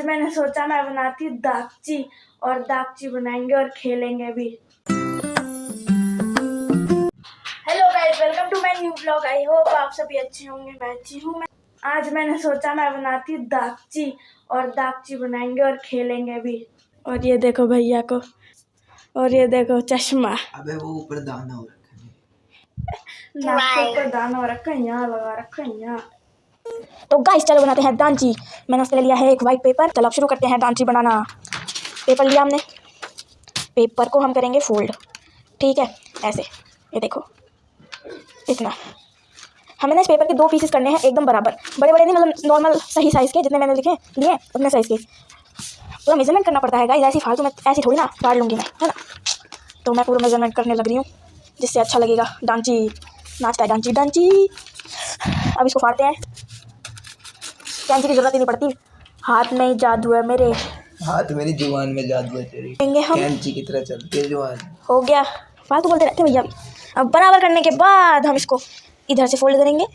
आज मैंने सोचा मैं बनाती दागची और दागची बनाएंगे और खेलेंगे भी। Hello guys, welcome to my new blog. I hope आप सभी अच्छे होंगे। मैं अच्छी हूँ। आज मैंने सोचा मैं बनाती दागची और दागची बनाएंगे और खेलेंगे भी। और ये देखो भैया को, और ये देखो चश्मा। अबे वो ऊपर दाना हो रखा है, नाक के ऊपर दाना हो रखा है, यहाँ लगा रखा है यहाँ। तो गाइस चलो बनाते हैं दांची। मैंने उसके लिए लिया है एक वाइट पेपर। चलो अब शुरू करते हैं दांची बनाना। पेपर लिया हमने, पेपर को हम करेंगे फोल्ड, ठीक है, ऐसे। ये देखो इतना। हमें ना इस पेपर के दो पीसेस करने हैं एकदम बराबर, बड़े बड़े नहीं, मतलब नॉर्मल सही साइज़ के, जितने मैंने लिए उतने साइज़ के। पूरा मेजरमेंट करना पड़ता है गाइस, ऐसी फालतू में ऐसी थोड़ी ना फाड़ लूँगी मैं, है ना। तो मैं पूरा मेजरमेंट करने लग रही हूँ जिससे अच्छा लगेगा। दांची नाचता है, दांची दांची। अब इसको फाड़ते हैं। कैंची की जरूरत ही नहीं पड़ती, हाथ में ही जादू है मेरे। हाथ मेरी जुबान में जादू है तेरी। कैंची की तरह चलती है जुबान। हो गया, फालतू बोलते रहते हैं भैया भी। अब बराबर करने के बाद हम इसको इधर से फोल्ड करेंगे।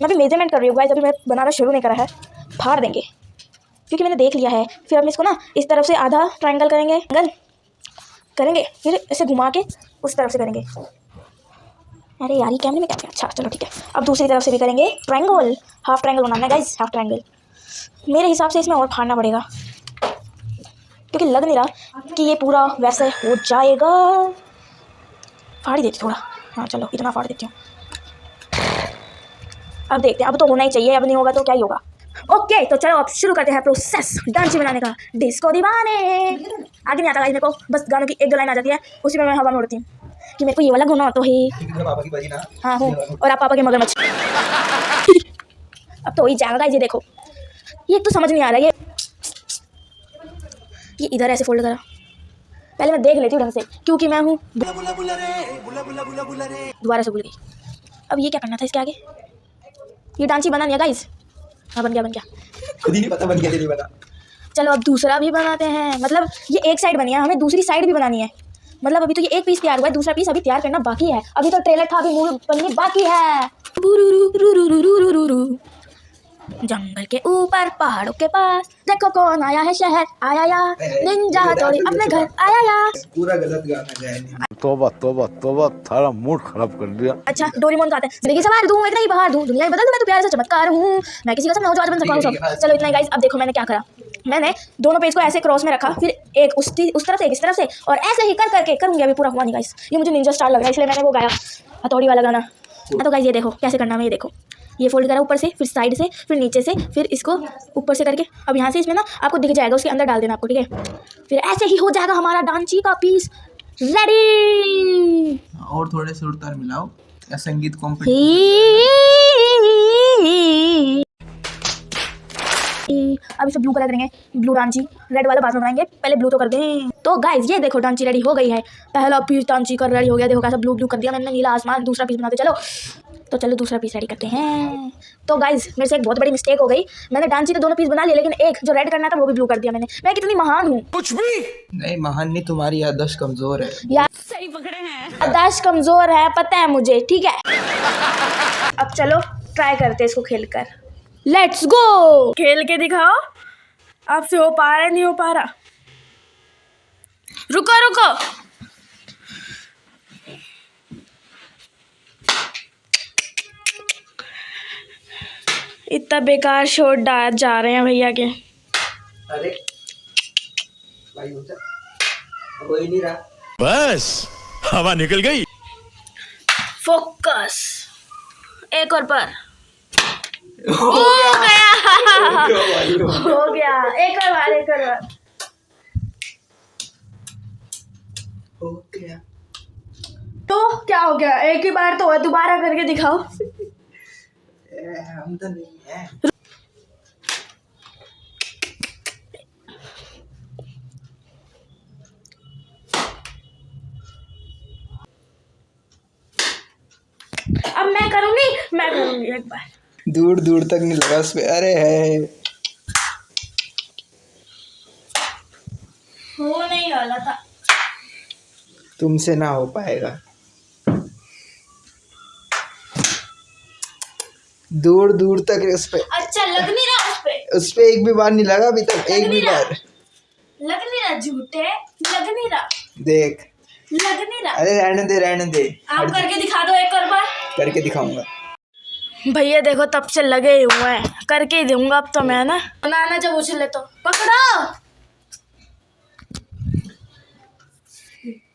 मैं भी मेजरमेंट कर रही हूँ गाइस, अभी मैं बनाना शुरू नहीं करा है। फाड़ देंगे क्योंकि मैंने देख लिया है। फिर हम इसको ना इस तरफ से आधा ट्रायंगल करेंगे, फिर इसे घुमा के उस तरफ से करेंगे। अरे यार ये कैमरे में क्या क्या। अच्छा चलो ठीक है। अब दूसरी तरफ से भी करेंगे ट्रायंगल। हाफ ट्रायंगल बनाना है गाइस, हाफ ट्रायंगल। मेरे हिसाब से इसमें और फाड़ना पड़ेगा क्योंकि लग नहीं रहा कि ये पूरा वैसे हो जाएगा। फाड़ ही देती थोड़ा, हाँ चलो इतना फाड़ देती हूँ। अब देखते हैं, अब तो होना ही चाहिए, अब नहीं होगा तो क्या ही होगा। ओके तो चलो अब शुरू करते हैं प्रोसेस दांची बनाने का। डिस्को दीवाने। आगे नहीं आता गाइस मेरे को, बस गानों की एक दो लाइन आ जाती है, उसी में मैं हवा में उड़ती हूँ कि मेरे को ये वाला गुना तो है। पापा की बजी ना। हाँ हूँ, और आप पापा के मगरमच्छ। अब तो वही जाएगा गाइस। ये देखो, ये तो समझ नहीं आ रहा। ये इधर ऐसे फोल्ड करा, पहले मैं देख लेती हूँ ढंग से क्योंकि मैं हूँ। दोबारा से भूल गई। अब ये क्या करना था इसके आगे। ये डांची बना नहीं है गाइस। हाँ बन गया खुद ही नहीं पता बन गया नहीं बना। चलो अब दूसरा भी बनाते हैं। मतलब ये एक साइड बनी है, हमें दूसरी साइड भी बनानी है। मतलब अभी तो ये एक पीस तैयार हुआ है, दूसरा पीस अभी तैयार करना बाकी है। अभी तो ट्रेलर था, अभी मूवी बननी बाकी है। जंगल के ऊपर पहाड़ों के पास देखो कौन आया है शहर, आया या निंजा हथौड़ी अपने घर आया या। पूरा गलत गाना गाया। तोबा तोबा तोबा, थारा मूड खराब कर दिया। अच्छा डोरेमोन गाते हैं, जिंदगी सवार दूं इतना ही बाहर दूं, दुनिया बदल दूं, मैं तो प्यार से चमत्कार हूँ, मैं किसी का सपना हूँ जो आज बन सकता हूँ सब। चलो इतना ही गाइस। अब देखो मैंने क्या करा, मैंने दोनों पेज को ऐसे क्रॉस में रखा, फिर एक उस तरफ से एक इस तरफ से, और ऐसे ही कर करके करूँगी। अभी पूरा हुआ नहीं गाइस, ये मुझे निंजा स्टार लग रहा है इसलिए मैंने वो गाया हथौड़ी वाला गाना। तो गाइस ये देखो कैसे करना है। ये देखो, ये फोल्ड करा ऊपर से, फिर साइड से, फिर नीचे से, फिर इसको ऊपर से करके अब यहाँ से इसमें ना आपको दिख जाएगा, उसके अंदर डाल देना आपको, ठीक है। फिर ऐसे ही हो जाएगा हमारा डांची का पीस रेडी। और थोड़े सुर ताल मिलाओ या संगीत कॉम्पिटिशन। अब इसे ब्लू कलर करेंगे, ब्लू डांची। रेड वाला बाद में बनाएंगे, पहले ब्लू तो कर दें। तो गाइस ये देखो डांची रेडी हो गई है। पहला पीस डांची का रेडी हो गया। देखो कैसा ब्लू ब्लू कर दिया मैंने, नीला आसमान। दूसरा पीस बनाते चलो। तो चलो दूसरा पीस रेडी करते हैं। तो गाइस मेरे से एक बहुत बड़ी मिस्टेक हो गई, मैंने डांची तो दोनों पीस बना लिए, लेकिन एक जो रेड करना था वो भी ब्लू कर दिया मैंने। मैं कितनी महान हूँ। कुछ भी नहीं महान नहीं, तुम्हारी याददाश्त कमजोर है यार सही पकड़े हैं। याददाश्त कमजोर है पता है मुझे, ठीक है। अब चलो ट्राई करते हैं इसको खेल कर। लेट्स गो, खेल के दिखाओ आपसे हो पा रहा है नहीं हो पा रहा। रुको रुको, इतना बेकार शॉट जा रहे हैं भैया के। अरे भाई हो जा, हो ही नहीं रहा। बस हवा निकल गई। फोकस, एक और पर हो गया। हो गया, एक और बार, एक और बार हो गया। तो क्या हो गया, एक ही बार तो है, दोबारा करके दिखाओ। हम तो नहीं है। अब मैं करूंगी एक बार। दूर दूर तक नहीं लगा उस पे। अरे है, हो नहीं वाला था, तुमसे ना हो पाएगा। दूर दूर तक उस पे। अच्छा लग नहीं रहा उस पे। उस पे एक भी बार नहीं लगा अभी तक, एक भी बार। लग नहीं रहा झूठे, लग नहीं रहा, देख लग नहीं रहा। अरे रहने दे आप करके दिखा दो एक और बार। करके दिखाऊंगा। भैया देखो तब से लगे ही हुए हैं, करके ही दूंगा अब तो मैं ना। बनाना जब उछले तो पकड़ो,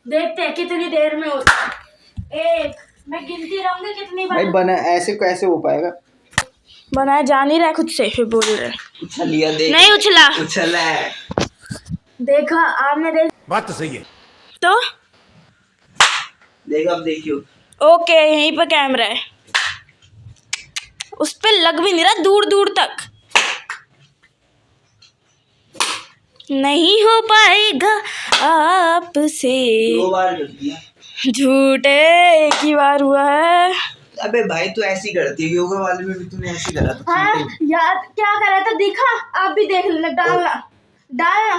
देखते हैं कितनी देर में होता है। एक, मैं गिनती रहूंगी कितनी भाई बार। बना ऐसे कैसे हो पाएगा? बनाया जा नहीं रहा खुद से, फिर बोल रहे उछल लिया, देख नहीं उछला। उछला है। देखा आपने, देख बात तो सही है। तो देख अब देखियो। ओके यहीं पे कैमरा है, उस पे लग भी नहीं रहा दूर दूर तक। नहीं हो पाएगा आपसे, 2 बार कर दिया। झूठे एक ही बार हुआ है। अबे भाई तू ऐसी करती है, योगा वाले में भी तूने ऐसी करा था। हाँ यार क्या करा था दिखा, आप भी देख लेना। डालना डालना।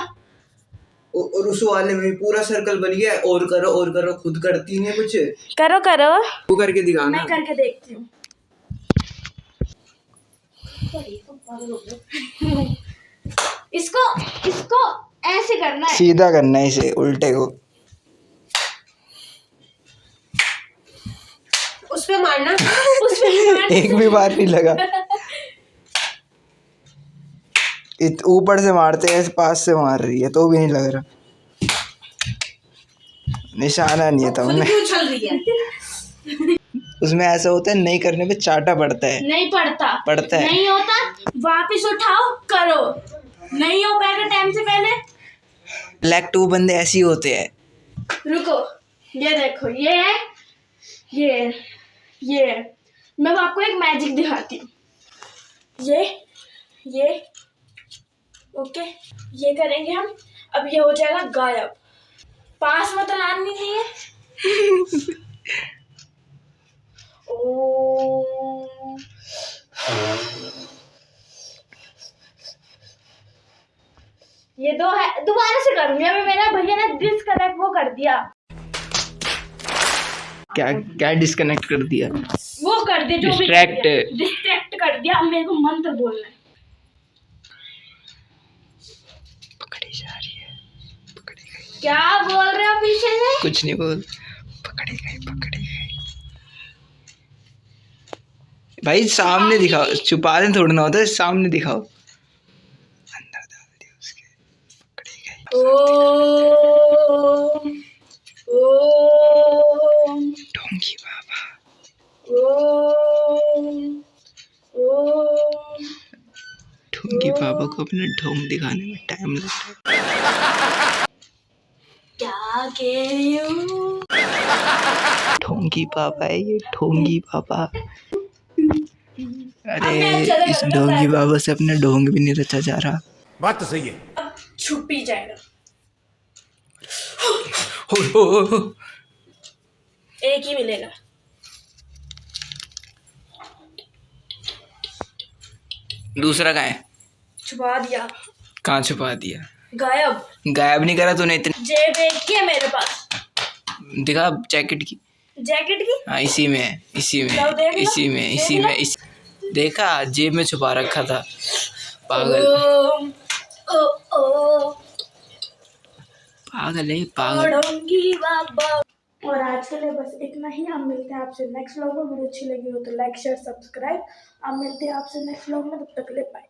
और उस वाले में भी पूरा सर्कल बन गया। और करो, खुद करती नहीं है कुछ। करो करो, तू करके दिखाना। मैं करके देखती हूँ। इसको इसको ऐसे करना है, सीधा करना है इसे, उल्टे को। उस पे मारना, उस पे मारना। एक भी बार नहीं लगा। ऊपर से मारते हैं, पास से मार रही है तो भी नहीं लग रहा। निशाना नहीं है तुमने। क्यों चल रही है? उसमें ऐसा होता है, नहीं करने पे चाटा पड़ता है। नहीं पड़ता, पड़ता है। नहीं होता, वापिस उठाओ करो। नहीं हो पाएगा टाइम से पहले। ब्लैक 2 बंदे ऐसे ही होते हैं। रुको, ये देखो, ये है, ये है। मैं आपको एक मैजिक दिखाती हूँ। ये ओके, ये करेंगे हम। अब ये हो जाएगा गायब। पास में तो लानी चाहिए। ओ ये दो है, दोबारा से करूंगी। अभी मेरा भैया ने डिस्कनेक्ट वो कर दिया। क्या डिस्कनेक्ट कर दिया? वो कर दिया, जो डिस्ट्रैक्ट कर दिया। अब मेरे को मंत्र बोलना है। पकड़ी जा रही है, पकड़ी गई। क्या बोल रहे हो पीछे से? कुछ नहीं बोल। पकड़ी गई। भाई सामने दिखाओ, छुपा दे थोड़ा ना होता है, सामने दिखाओ। अंदर डाल दिया उसके। पकड़ी गई। ओम ढोंगी बाबा। ढोंगी बाबा को अपने ढोंग दिखाने में टाइम लगता है। क्या कह रही हूँ? ढोंगी बाबा है ये, ढोंगी बाबा। अब मैं अरे चलेगा इस ना, ढोंगी बाबा से अपने ढोंग भी नहीं रचा जा रहा। बात तो सही है। अब छुप ही जाएगा। हो। एक ही मिलेगा। दूसरा कहाँ है? छुपा दिया। कहाँ छुपा दिया? गायब नहीं करा तूने इतने। जेब एक ही है मेरे पास। दिखा जैकेट की। हाँ इसी में है, इसी में, लो, देख लो, इसी में, देख इसी लो। में, देखा जेब में छुपा रखा था। पागल पागल है, पागल। ढोंगी बाबा। और आज के लिए बस इतना ही। हम मिलते हैं आपसे नेक्स्ट व्लॉग में। वीडियो अच्छी लगी हो तो लाइक शेयर सब्सक्राइब। हम मिलते हैं आपसे नेक्स्ट व्लॉग में, तब तक के लिए बाय।